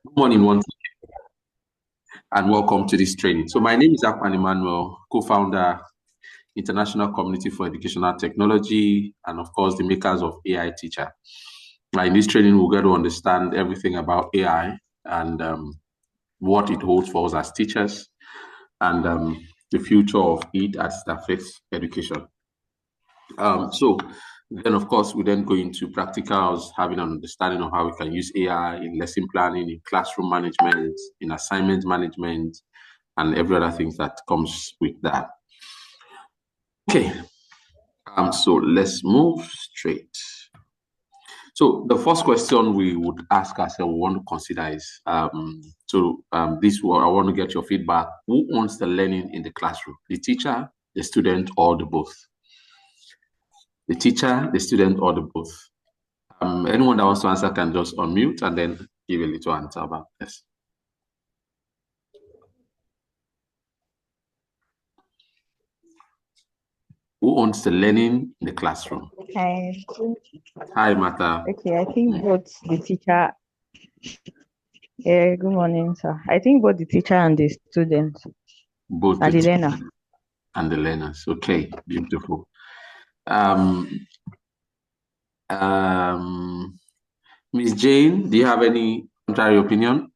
Good morning, once and welcome to this training. So my name is Mr Emmanuel, co-founder, International Community for Educational Technology, and of course, the makers of AITeacha. In this training, we'll get to understand everything about AI and what it holds for us as teachers and the future of it as it affects education. So then, of course, we then go into practicals, having an understanding of how we can use AI in lesson planning, in classroom management, in assignment management, and every other thing that comes with that. Okay, so let's move straight. So the first question we would ask ourselves, we want to consider is, I want to get your feedback. Who owns the learning in the classroom? The teacher, the student, or the both? The teacher, the student, or the both? Anyone that wants to answer can just unmute and then give a little answer about this. Who owns the learning in the classroom? Hi, Martha. Okay, I think both the teacher. Good morning, sir. I think both the teacher and the students. Both and the learner. And the learners. Okay, beautiful. Miss Jane, do you have any contrary opinion?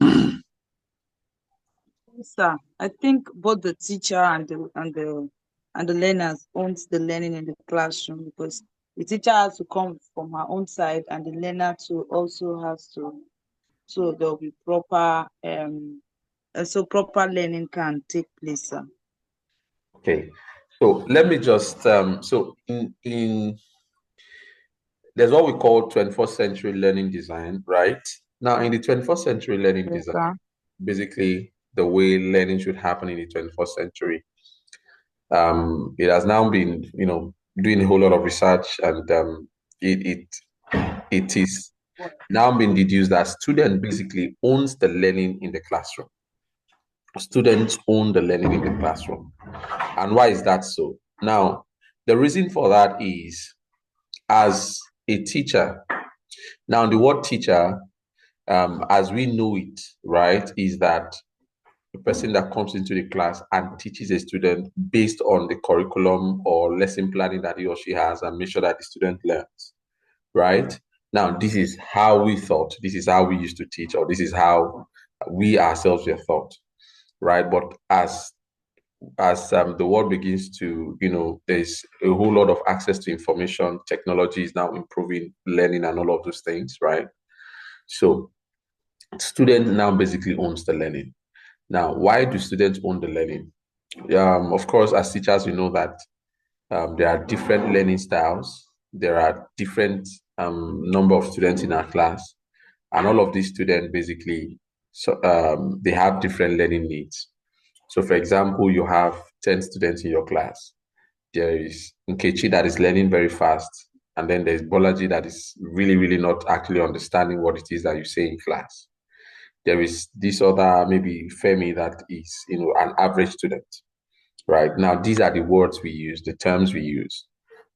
Sir, I think both the teacher and the learners owns the learning in the classroom, because the teacher has to come from her own side and the learner too also has to, so there'll be proper so proper learning can take place, sir. Okay, so let me just so in there's what we call 21st century learning design, right? Now, in the 21st century learning design, basically the way learning should happen in the 21st century, it has now been, doing a whole lot of research, and it is now been deduced that student basically owns the learning in the classroom. Students own the learning in the classroom. And why is that so? Now, the reason for that is, as a teacher, now the word teacher, as we know it, right, is that the person that comes into the class and teaches a student based on the curriculum or lesson planning that he or she has, and make sure that the student learns, right? Now, this is how we thought, this is how we used to teach, or this is how we ourselves were taught, right? But as the world begins to, there's a whole lot of access to information, technology is now improving learning and all of those things, right? So student now basically owns the learning. Now, why do students own the learning? Of course, as teachers, we know that there are different learning styles. There are different number of students in our class, and all of these students basically, they have different learning needs. So, for example, you have 10 students in your class. There is Nkechi that is learning very fast, and then there's Bolaji that is really, really not actually understanding what it is that you say in class. There is this other, maybe Femi, that is, an average student, right? Now, these are the words we use, the terms we use,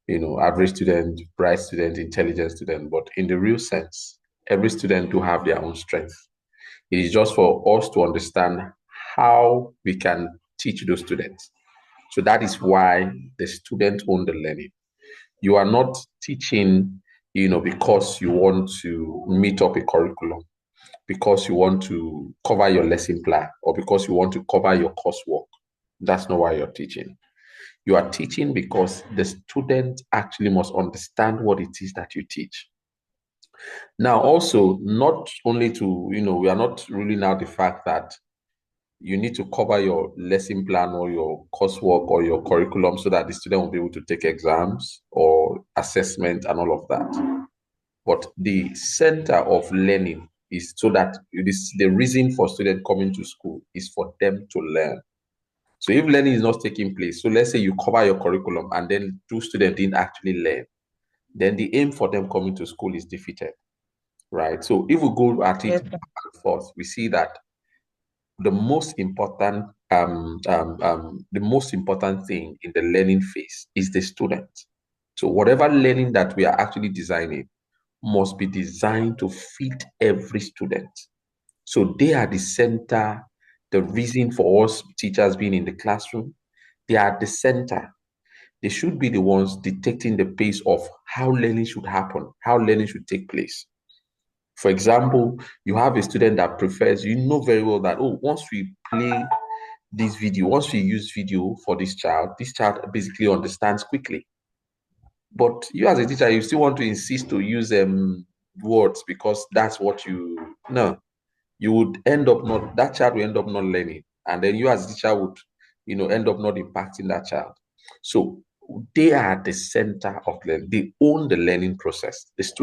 average student, bright student, intelligent student. But in the real sense, every student do have their own strength. It is just for us to understand how we can teach those students. So that is why the student own the learning. You are not teaching, because you want to meet up a curriculum, because you want to cover your lesson plan, or because you want to cover your coursework. That's not why you're teaching. You are teaching because the student actually must understand what it is that you teach. Now, also, not only to, we are not ruling out the fact that you need to cover your lesson plan or your coursework or your curriculum so that the student will be able to take exams or assessment and all of that. But the center of learning is so that the reason for students coming to school is for them to learn. So if learning is not taking place, so let's say you cover your curriculum and then two students didn't actually learn, then the aim for them coming to school is defeated, right? So if we go at it back and forth, we see that the most important thing in the learning phase is the student. So whatever learning that we are actually designing must be designed to fit every student. So they are the center, the reason for us teachers being in the classroom. They are at the center. They should be the ones dictating the pace of how learning should happen, how learning should take place. For example, you have a student that prefers, you know very well that, oh, once we play this video, once we use video for this child basically understands quickly. But you as a teacher, you still want to insist to use words because that's what no, you would end up not, that child will end up not learning. And then you as a teacher would, end up not impacting that child. So they are at the center of learning. They own the learning process. The student